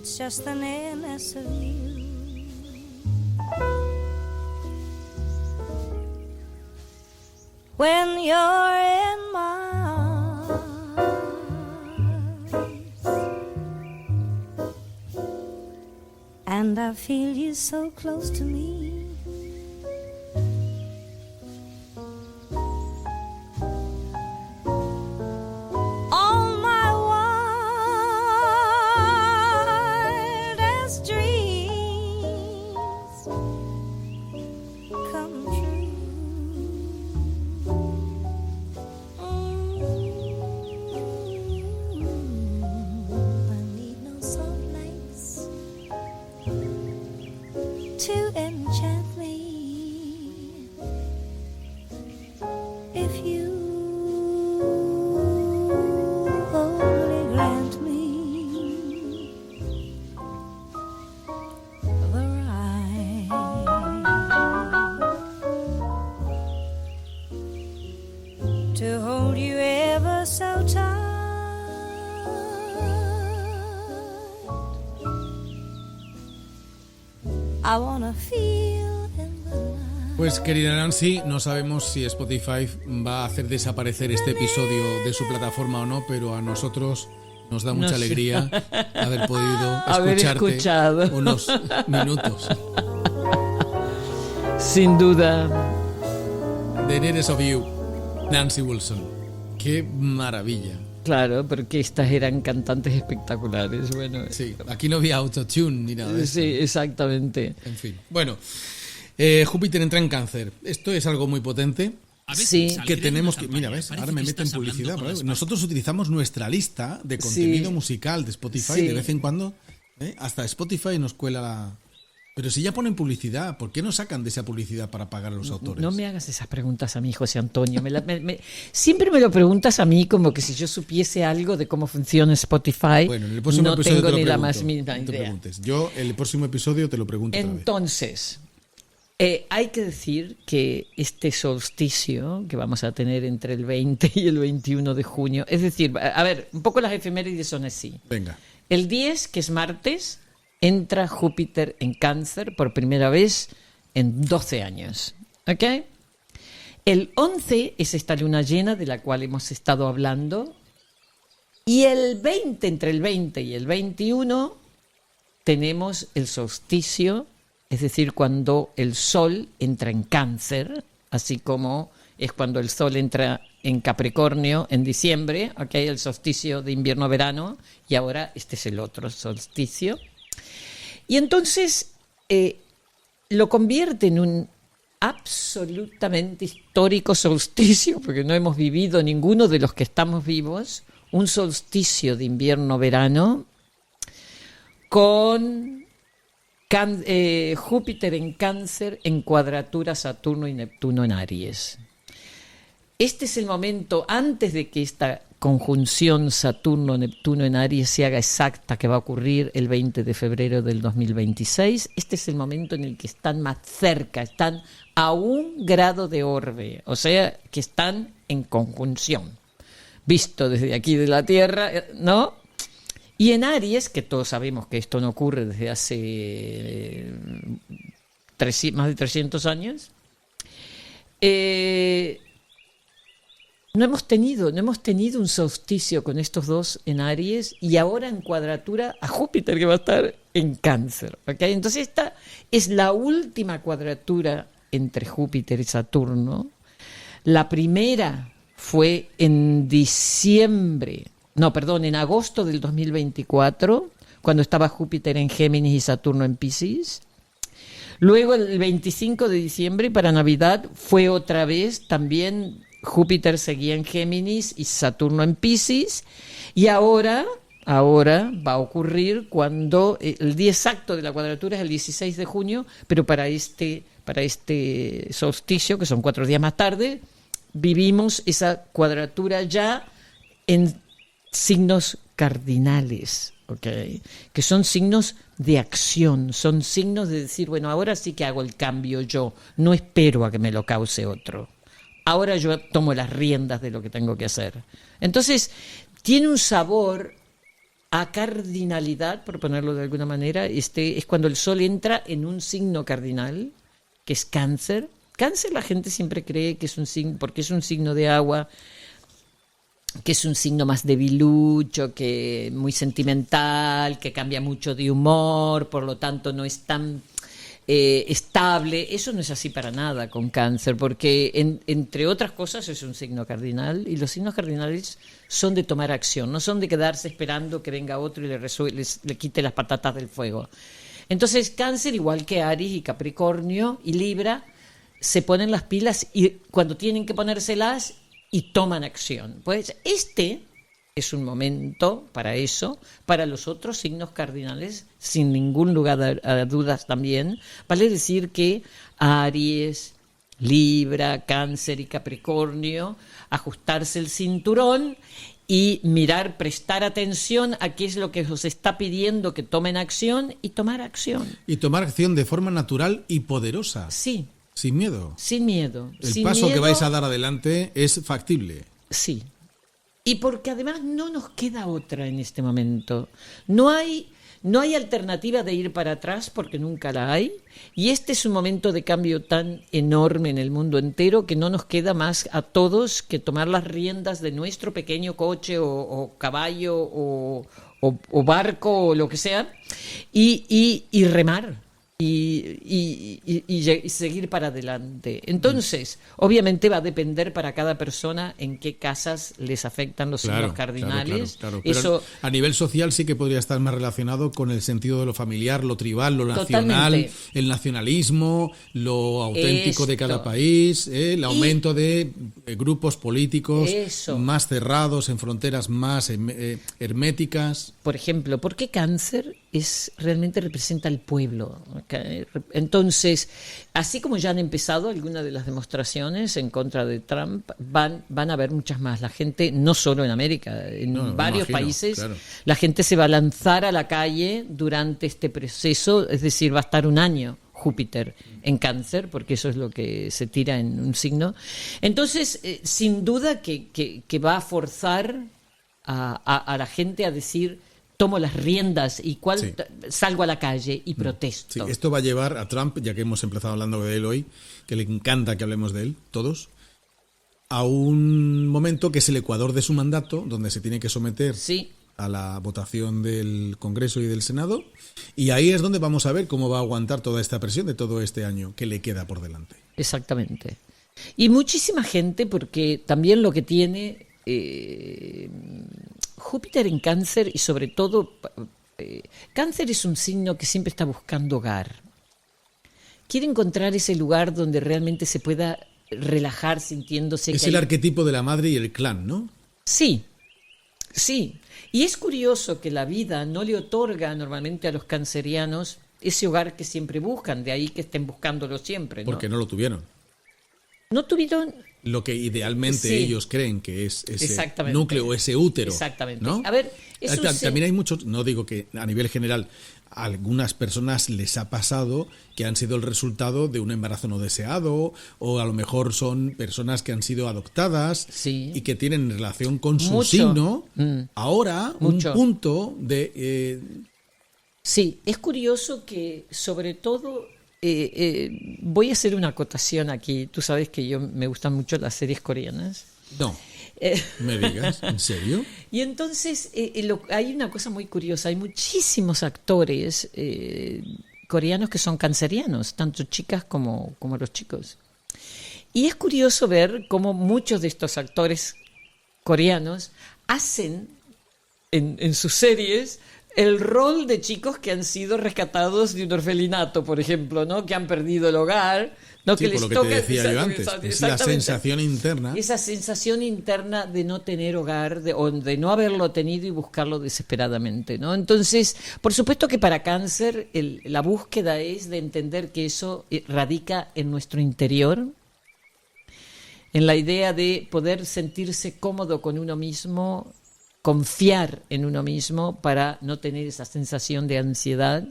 It's just the nearness of you. When you're in my arms and I feel you so close to me, all my wildest dreams come true. I need no soft lights to enchant me. If you only grant me the right to hold you ever so tight, I wanna feel in the night. Pues querida Nancy, no sabemos si Spotify va a hacer desaparecer este episodio de su plataforma o no, pero a nosotros nos da mucha No sé. alegría haber podido Haber escucharte escuchado. unos minutos. Sin duda. The Nearest of You, Nancy Wilson. Qué maravilla. Claro, porque estas eran cantantes espectaculares. Bueno, Sí, aquí no había autotune ni nada de eso. sí, exactamente. En fin. Bueno, Júpiter entra en Cáncer. Esto es algo muy potente. Sí, Que tenemos que. Mira, ¿ves? Ahora me meten publicidad. ¿Vale? Nosotros utilizamos nuestra lista de contenido Sí. musical de Spotify Sí. de vez en cuando. Hasta Spotify nos cuela la. Pero si ya ponen publicidad, ¿por qué no sacan de esa publicidad para pagar a los autores? no me hagas esas preguntas a mí, José Antonio. Siempre me lo preguntas a mí como que si yo supiese algo de cómo funciona Spotify. Bueno, en el próximo no episodio tengo te lo ni la pregunto. más mínima No te idea. preguntes. Yo, el próximo episodio te lo pregunto otra vez. Entonces, hay que decir que este solsticio que vamos a tener entre el 20 y el 21 de junio, es decir, a ver, un poco las efemérides son así. Venga. El 10, que es martes, entra Júpiter en Cáncer por primera vez en 12 años. ¿Ok? El 11 es esta luna llena de la cual hemos estado hablando. Y el 20, entre el 20 y el 21, tenemos el solsticio, es decir, cuando el Sol entra en Cáncer, así como es cuando el Sol entra en Capricornio en diciembre, ¿ok? El solsticio de invierno-verano, y ahora este es el otro solsticio. Y entonces lo convierte en un absolutamente histórico solsticio, porque no hemos vivido ninguno de los que estamos vivos, un solsticio de invierno-verano con Júpiter en Cáncer en cuadratura Saturno y Neptuno en Aries. Este es el momento, antes de que esta conjunción Saturno-Neptuno en Aries se haga exacta, que va a ocurrir el 20 de febrero del 2026, este es el momento en el que están más cerca, están a 1 grado de orbe, o sea, que están en conjunción, visto desde aquí de la Tierra, ¿no? Y en Aries, que todos sabemos que esto no ocurre desde hace más de 300 años, no hemos tenido un solsticio con estos dos en Aries y ahora en cuadratura a Júpiter, que va a estar en Cáncer. ¿Okay? Entonces esta es la última cuadratura entre Júpiter y Saturno. La primera fue en agosto del 2024, cuando estaba Júpiter en Géminis y Saturno en Piscis. Luego el 25 de diciembre, para Navidad, fue otra vez también. Júpiter seguía en Géminis y Saturno en Piscis, y ahora va a ocurrir cuando el día exacto de la cuadratura es el 16 de junio, pero para este solsticio, que son 4 días más tarde, vivimos esa cuadratura ya en signos cardinales, ¿okay? Que son signos de acción, son signos de decir, bueno, ahora sí que hago el cambio yo, no espero a que me lo cause otro. Ahora yo tomo las riendas de lo que tengo que hacer. Entonces, tiene un sabor a cardinalidad, por ponerlo de alguna manera. Es cuando el Sol entra en un signo cardinal, que es Cáncer. Cáncer, la gente siempre cree que es un signo, porque es un signo de agua, que es un signo más debilucho, que muy sentimental, que cambia mucho de humor, por lo tanto no es tan estable. Eso no es así para nada con Cáncer, porque entre otras cosas es un signo cardinal, y los signos cardinales son de tomar acción, no son de quedarse esperando que venga otro y le quite las patatas del fuego. Entonces Cáncer, igual que Aries y Capricornio y Libra, se ponen las pilas y cuando tienen que ponérselas y toman acción. Pues este es un momento para eso. Para los otros signos cardinales, sin ningún lugar a dudas también, vale decir que Aries, Libra, Cáncer y Capricornio, ajustarse el cinturón y mirar, prestar atención a qué es lo que os está pidiendo que tomen acción y tomar acción. Y tomar acción de forma natural y poderosa. Sí. Sin miedo. Sin miedo. El paso que vais a dar adelante es factible. Sí. Y porque además no nos queda otra en este momento. No hay alternativa de ir para atrás porque nunca la hay. Y este es un momento de cambio tan enorme en el mundo entero que no nos queda más a todos que tomar las riendas de nuestro pequeño coche o caballo o barco o lo que sea y remar. Y seguir para adelante. Entonces, obviamente va a depender para cada persona en qué casas les afectan los signos cardinales. Claro. Pero eso, a nivel social sí que podría estar más relacionado con el sentido de lo familiar, lo tribal, lo nacional, totalmente. El nacionalismo, lo auténtico de cada país, el aumento de grupos políticos más cerrados, en fronteras más herméticas. Por ejemplo, ¿por qué Cáncer realmente representa al pueblo? Entonces, así como ya han empezado algunas de las demostraciones en contra de Trump, van a haber muchas más. La gente, no solo en América, en varios países, claro, la gente se va a lanzar a la calle durante este proceso, es decir, va a estar un año Júpiter en Cáncer, porque eso es lo que se tira en un signo. Entonces, sin duda que va a forzar a la gente a decir: tomo las riendas y salgo a la calle y protesto. Sí, esto va a llevar a Trump, ya que hemos empezado hablando de él hoy, que le encanta que hablemos de él, todos, a un momento que es el ecuador de su mandato, donde se tiene que someter a la votación del Congreso y del Senado, y ahí es donde vamos a ver cómo va a aguantar toda esta presión de todo este año que le queda por delante. Exactamente. Y muchísima gente, porque también lo que tiene Júpiter en Cáncer, y sobre todo Cáncer es un signo que siempre está buscando hogar. Quiere encontrar ese lugar donde realmente se pueda relajar sintiéndose. Es el arquetipo de la madre y el clan, ¿no? Sí. Y es curioso que la vida no le otorga normalmente a los cancerianos ese hogar que siempre buscan, de ahí que estén buscándolo siempre, ¿no? Porque no lo tuvieron. No tuvieron lo que idealmente ellos creen que es ese núcleo, ese útero. Exactamente. ¿No? A ver, también hay muchos, no digo que a nivel general, a algunas personas les ha pasado que han sido el resultado de un embarazo no deseado, o a lo mejor son personas que han sido adoptadas y que tienen relación con su signo. Ahora, un punto de... Sí, es curioso que sobre todo... voy a hacer una acotación aquí. Tú sabes que me gustan mucho las series coreanas. No, me digas, ¿en serio? Y entonces hay una cosa muy curiosa. Hay muchísimos actores coreanos que son cancerianos, tanto chicas como los chicos. Y es curioso ver cómo muchos de estos actores coreanos hacen en sus series el rol de chicos que han sido rescatados de un orfelinato, por ejemplo, ¿no? Que han perdido el hogar, ¿no? Sí, que les toca, te decía yo antes, es la sensación interna. Esa sensación interna de no tener hogar, o de no haberlo tenido y buscarlo desesperadamente, ¿no? Entonces, por supuesto que para Cáncer la búsqueda es de entender que eso radica en nuestro interior, en la idea de poder sentirse cómodo con uno mismo, confiar en uno mismo para no tener esa sensación de ansiedad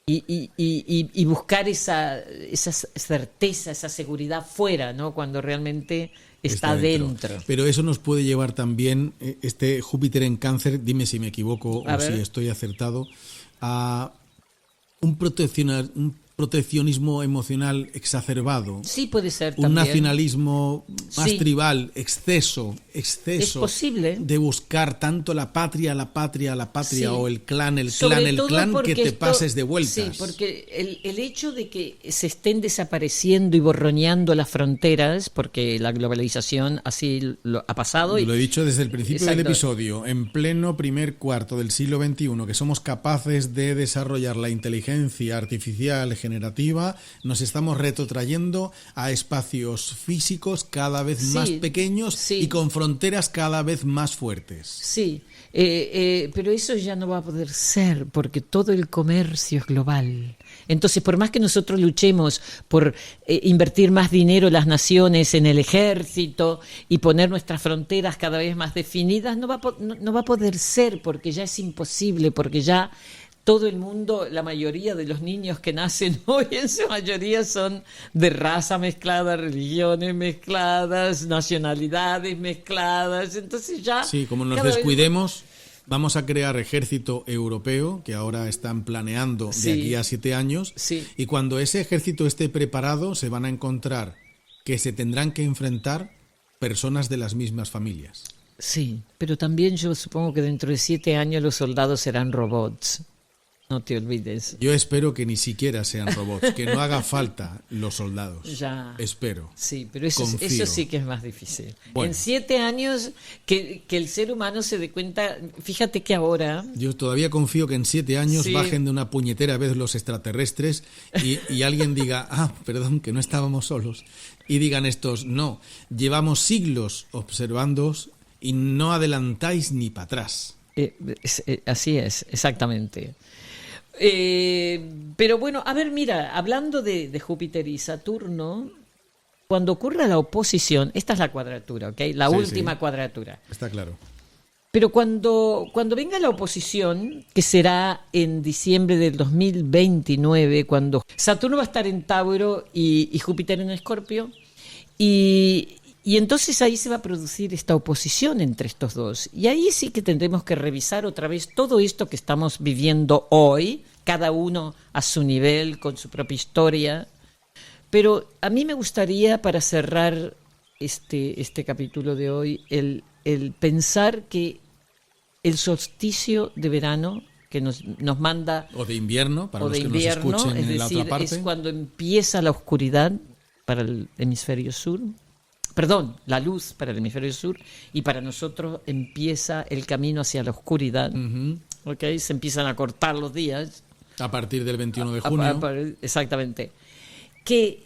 y buscar esa certeza, esa seguridad fuera, ¿no? Cuando realmente está dentro. Pero eso nos puede llevar también, este Júpiter en Cáncer, dime si me equivoco o si estoy acertado, a un proteccionismo emocional exacerbado. Sí, puede ser un también. nacionalismo más tribal, exceso Es posible. de buscar tanto la patria, Sí. o el clan, Sobre el todo clan, porque que te esto- pases de vueltas. Sí, porque el hecho de que se estén desapareciendo y borroneando las fronteras, porque la globalización así lo ha pasado. Lo he dicho desde el principio del Exacto. episodio, en pleno primer cuarto del siglo XXI, que somos capaces de desarrollar la inteligencia artificial generativa, nos estamos retrotrayendo a espacios físicos cada vez Sí, más pequeños sí. y con fronteras cada vez más fuertes. Sí, pero eso ya no va a poder ser porque todo el comercio es global. Entonces, por más que nosotros luchemos por invertir más dinero las naciones en el ejército y poner nuestras fronteras cada vez más definidas, no va a poder ser porque ya es imposible, porque ya todo el mundo, la mayoría de los niños que nacen hoy, en su mayoría son de raza mezclada, religiones mezcladas, nacionalidades mezcladas. Entonces ya... Sí, como nos cada vez- descuidemos, vamos a crear ejército europeo, que ahora están planeando Sí. de aquí a 7 años, Sí. y cuando ese ejército esté preparado, se van a encontrar que se tendrán que enfrentar personas de las mismas familias. Sí, pero también yo supongo que dentro de 7 años los soldados serán robots. No te olvides. Yo espero que ni siquiera sean robots, que no haga falta los soldados. Ya. Espero. Sí, pero eso Confío. sí que es más difícil. Bueno. En 7 años que el ser humano se dé cuenta, fíjate que ahora... Yo todavía confío que en 7 años Sí. bajen de una puñetera vez los extraterrestres y alguien diga, perdón, que no estábamos solos. Y digan estos, no, llevamos siglos observándoos y no adelantáis ni para atrás. Así es, exactamente. Pero bueno, a ver, mira, hablando de Júpiter y Saturno, cuando ocurra la oposición, esta es la cuadratura, ¿ok? La Sí, última sí. cuadratura. Está claro. Pero cuando venga la oposición, que será en diciembre del 2029, cuando Saturno va a estar en Tauro y Júpiter en Escorpio, y entonces ahí se va a producir esta oposición entre estos dos. Y ahí sí que tendremos que revisar otra vez todo esto que estamos viviendo hoy, cada uno a su nivel, con su propia historia. Pero a mí me gustaría, para cerrar este capítulo de hoy, el pensar que el solsticio de verano que nos manda, O de invierno, para o los de que invierno, nos escuchen es en la decir, otra parte. es cuando empieza la oscuridad para el hemisferio sur, perdón, la luz para el hemisferio sur, y para nosotros empieza el camino hacia la oscuridad. Ujú. ¿Ok? Se empiezan a cortar los días. A partir del 21 de junio. Exactamente. Que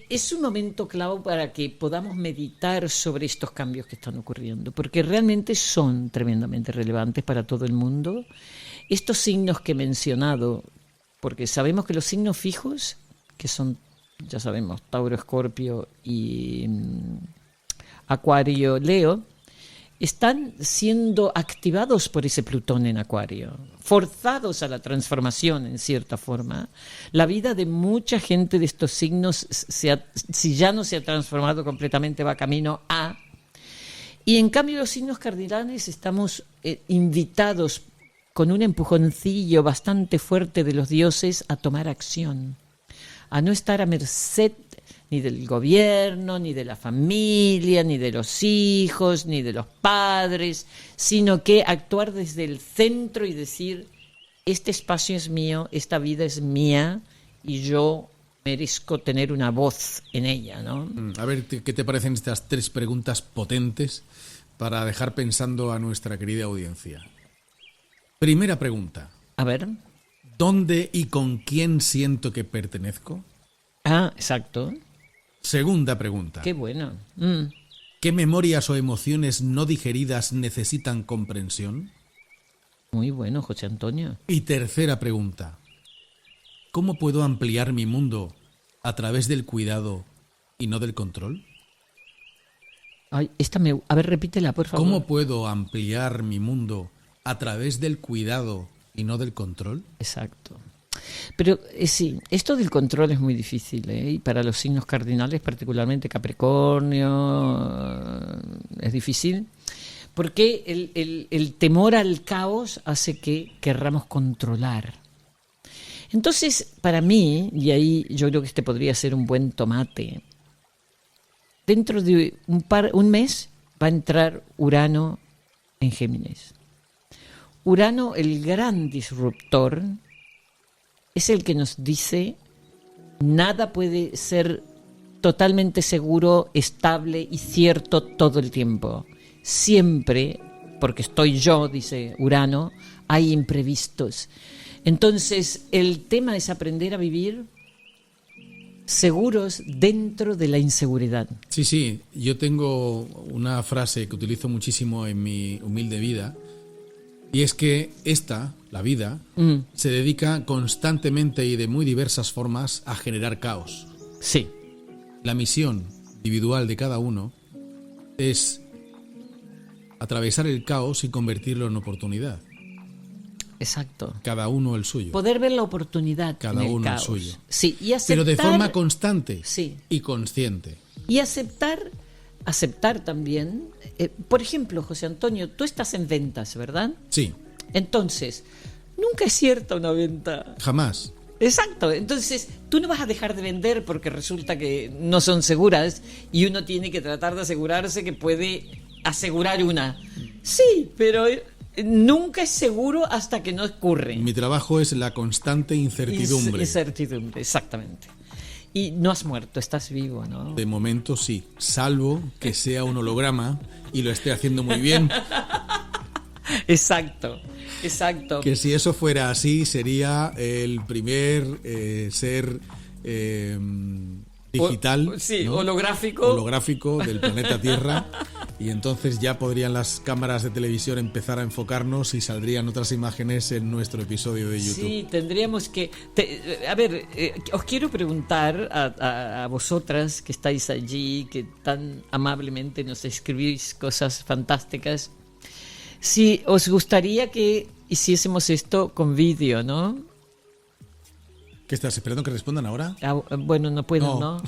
es un momento clave para que podamos meditar sobre estos cambios que están ocurriendo, porque realmente son tremendamente relevantes para todo el mundo. Estos signos que he mencionado, porque sabemos que los signos fijos, que son, ya sabemos, Tauro, Escorpio y Acuario, Leo, están siendo activados por ese Plutón en Acuario, forzados a la transformación en cierta forma. La vida de mucha gente de estos signos, si ya no se ha transformado completamente, va camino a... Y en cambio los signos cardinales estamos invitados con un empujoncillo bastante fuerte de los dioses a tomar acción, a no estar a merced ni del gobierno, ni de la familia, ni de los hijos, ni de los padres, sino que actuar desde el centro y decir, este espacio es mío, esta vida es mía y yo merezco tener una voz en ella, ¿no? A ver, ¿qué te parecen estas 3 preguntas potentes para dejar pensando a nuestra querida audiencia? Primera pregunta. A ver. ¿Dónde y con quién siento que pertenezco? Ah, exacto. Segunda pregunta. Qué bueno. ¿Qué memorias o emociones no digeridas necesitan comprensión? Muy bueno, José Antonio. Y tercera pregunta. ¿Cómo puedo ampliar mi mundo a través del cuidado y no del control? Ay, a ver, repítela, por favor. ¿Cómo puedo ampliar mi mundo a través del cuidado y no del control? Exacto. Pero sí, esto del control es muy difícil, y para los signos cardinales, particularmente Capricornio, es difícil, porque el temor al caos hace que querramos controlar. Entonces, para mí, y ahí yo creo que este podría ser un buen tomate, dentro de un mes va a entrar Urano en Géminis. Urano, el gran disruptor, es el que nos dice nada puede ser totalmente seguro, estable y cierto todo el tiempo. Siempre, porque estoy yo, dice Urano, hay imprevistos. Entonces, el tema es aprender a vivir seguros dentro de la inseguridad. Sí, yo tengo una frase que utilizo muchísimo en mi humilde vida, y es que la vida, se dedica constantemente y de muy diversas formas a generar caos. Sí. La misión individual de cada uno es atravesar el caos y convertirlo en oportunidad. Exacto. Cada uno el suyo. Poder ver la oportunidad Cada en el uno caos. el suyo. Sí, y aceptar, pero de forma constante, sí, y consciente. Y aceptar también, por ejemplo, José Antonio, tú estás en ventas, ¿verdad? Sí. Entonces, nunca es cierta una venta. Jamás. Exacto, entonces tú no vas a dejar de vender porque resulta que no son seguras y uno tiene que tratar de asegurarse que puede asegurar una. Sí, pero nunca es seguro hasta que no ocurre. Mi trabajo es la constante incertidumbre. Incertidumbre, exactamente. Y no has muerto, estás vivo, ¿no? De momento sí, salvo que sea un holograma y lo esté haciendo muy bien. Exacto. Que si eso fuera así, sería el primer ser digital, sí, ¿no? holográfico del planeta Tierra, y entonces ya podrían las cámaras de televisión empezar a enfocarnos y saldrían otras imágenes en nuestro episodio de YouTube. Sí, tendríamos que... os quiero preguntar a vosotras que estáis allí, que tan amablemente nos escribís cosas fantásticas, si os gustaría que hiciésemos esto con vídeo, ¿no? ¿Qué estás esperando que respondan ahora? Bueno, no puedo, ¿no?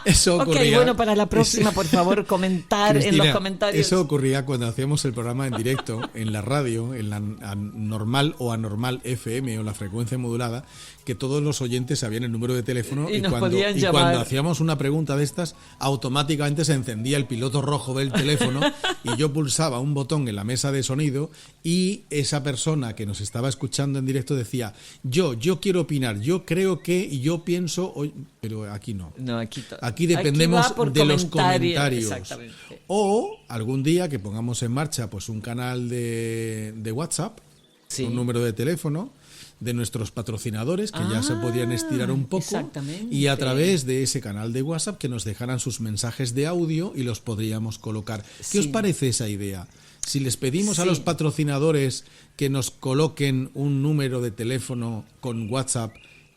Eso ocurría. Ok, bueno, para la próxima, por favor, comentar Cristina, en los comentarios. Eso ocurría cuando hacíamos el programa en directo, en la radio, en la normal o anormal FM o la frecuencia modulada, que todos los oyentes sabían el número de teléfono y cuando hacíamos una pregunta de estas, automáticamente se encendía el piloto rojo del teléfono y yo pulsaba un botón en la mesa de sonido y esa persona que nos estaba escuchando en directo decía, yo quiero opinar, yo creo que, y yo pienso, pero aquí no. No, aquí dependemos de los comentarios. Exactamente. O algún día que pongamos en marcha pues un canal de WhatsApp, sí, un número de teléfono de nuestros patrocinadores que ya se podían estirar un poco, y a través de ese canal de WhatsApp que nos dejaran sus mensajes de audio y los podríamos colocar. ¿Qué os parece esa idea? Si les pedimos a los patrocinadores que nos coloquen un número de teléfono con WhatsApp,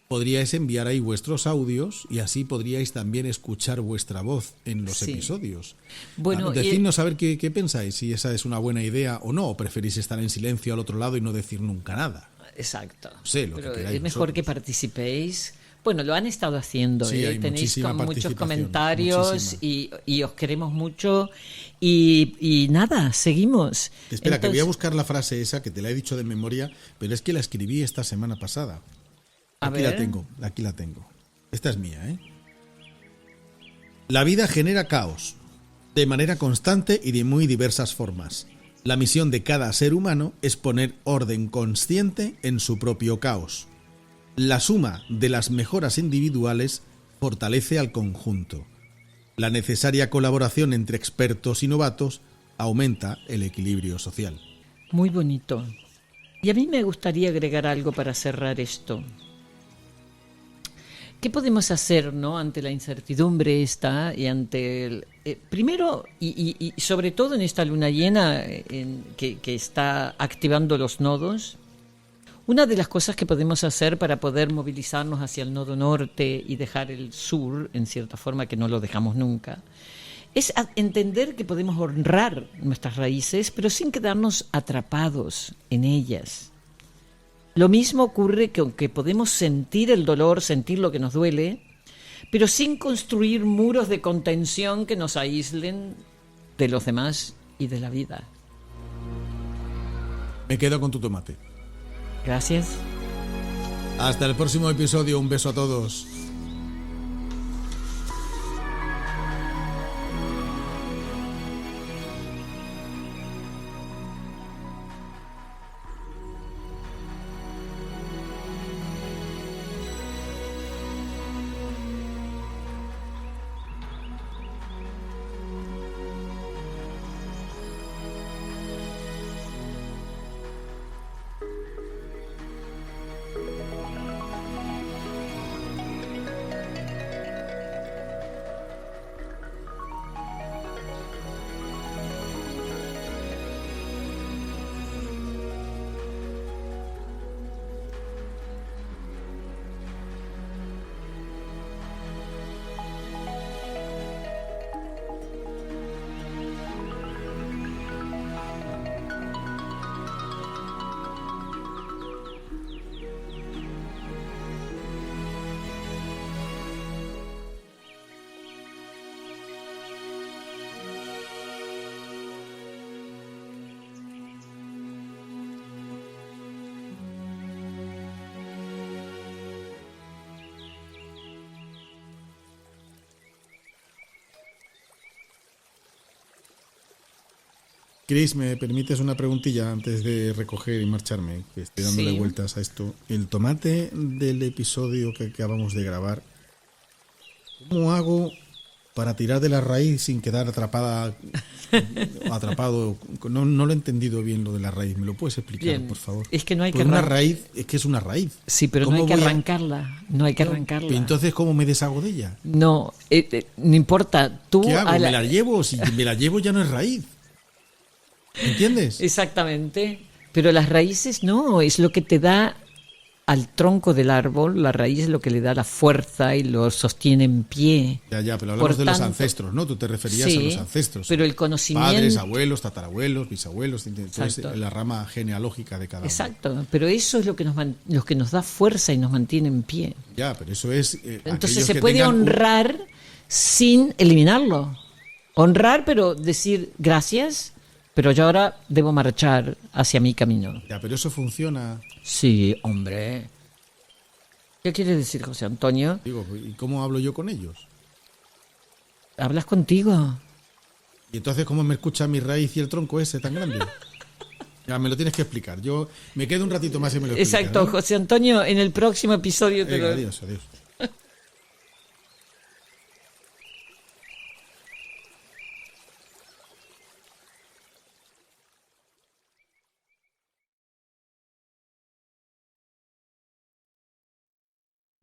podríais enviar ahí vuestros audios y así podríais también escuchar vuestra voz en los episodios. Bueno, decidnos a ver qué pensáis, si esa es una buena idea o no, o preferís estar en silencio al otro lado y no decir nunca nada. Exacto. No sé, lo que queráis es mejor que participéis. Bueno, lo han estado haciendo, sí, tenéis con muchos comentarios y os queremos mucho y nada, seguimos. Espera, que voy a buscar la frase esa que te la he dicho de memoria, pero es que la escribí esta semana pasada. Aquí la tengo. Esta es mía, ¿eh? La vida genera caos, de manera constante y de muy diversas formas. La misión de cada ser humano es poner orden consciente en su propio caos. La suma de las mejoras individuales fortalece al conjunto. La necesaria colaboración entre expertos y novatos aumenta el equilibrio social. Muy bonito. Y a mí me gustaría agregar algo para cerrar esto. ¿Qué podemos hacer, no, ante la incertidumbre esta y ante el, primero y sobre todo en esta luna llena que está activando los nodos? Una de las cosas que podemos hacer para poder movilizarnos hacia el nodo norte y dejar el sur, en cierta forma, que no lo dejamos nunca, es entender que podemos honrar nuestras raíces, pero sin quedarnos atrapados en ellas. Lo mismo ocurre que aunque podemos sentir el dolor, sentir lo que nos duele, pero sin construir muros de contención que nos aíslen de los demás y de la vida. Me quedo con tu tomate. Gracias. Hasta el próximo episodio. Un beso a todos. Chris, ¿me permites una preguntilla antes de recoger y marcharme? Que estoy dándole Sí. vueltas a esto. El tomate del episodio que acabamos de grabar, ¿cómo hago para tirar de la raíz sin quedar atrapado? No lo he entendido bien lo de la raíz. ¿Me lo puedes explicar, Bien. por favor? Es que no hay Porque que una arran- raíz, es que es una raíz. Sí, pero no ¿Cómo hay que voy a- arrancarla. No hay que arrancarla. Pero entonces, ¿cómo me deshago de ella? No, no importa. Tú ¿Qué hago? a ¿Me la llevo? Si me la llevo ya no es raíz. ¿Entiendes? Exactamente. Pero las raíces no, es lo que te da al tronco del árbol. La raíz es lo que le da la fuerza y lo sostiene en pie. Ya, pero hablamos Por de los tanto, ancestros, ¿no? Tú te referías sí, a los ancestros. pero el conocimiento- Padres, abuelos, tatarabuelos, bisabuelos, entonces Exacto. la rama genealógica de cada uno. Exacto, pero eso es lo que lo que nos da fuerza y nos mantiene en pie. Ya, pero eso es... Entonces aquellos se que puede tengan un- honrar sin eliminarlo. Honrar, pero decir gracias, pero yo ahora debo marchar hacia mi camino. Ya, pero eso funciona... Sí, hombre. ¿Qué quiere decir, José Antonio? Digo, ¿y cómo hablo yo con ellos? ¿Hablas contigo? Y entonces, ¿cómo me escucha mi raíz y el tronco ese tan grande? Ya, me lo tienes que explicar. Yo me quedo un ratito más y me lo explicas. Exacto, ¿no? José Antonio, en el próximo episodio te Venga, lo... adiós, adiós.